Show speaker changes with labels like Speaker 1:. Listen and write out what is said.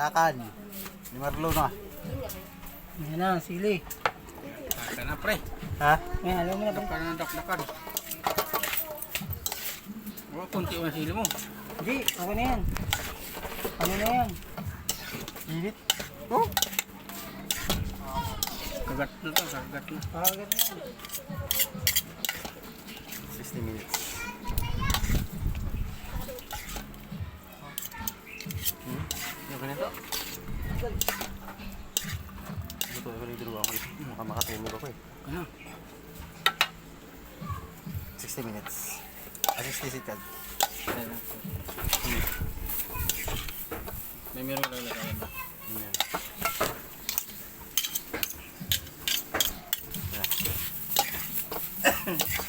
Speaker 1: dakdakan. Ni Marlo na.
Speaker 2: Yan na, sili.
Speaker 3: Kaka na pre.
Speaker 2: Ha? Yan, alam mo na ba?
Speaker 3: Dakdakan na dakdakan. Oh, kunti yung sili mo.
Speaker 2: Hindi, ako na yan. Ano na yan?
Speaker 1: Init. Oh.
Speaker 3: Kagat na to, kagat na.
Speaker 2: Pakagat na yan.
Speaker 1: 60 minutes. Yung ganito. Ito, ganito ako. Mukhang makatulog ako eh.
Speaker 3: Ano?
Speaker 1: 60 minutes. 60 seconds.
Speaker 3: May meron lang lagayan ba?
Speaker 1: Ayan. Yeah.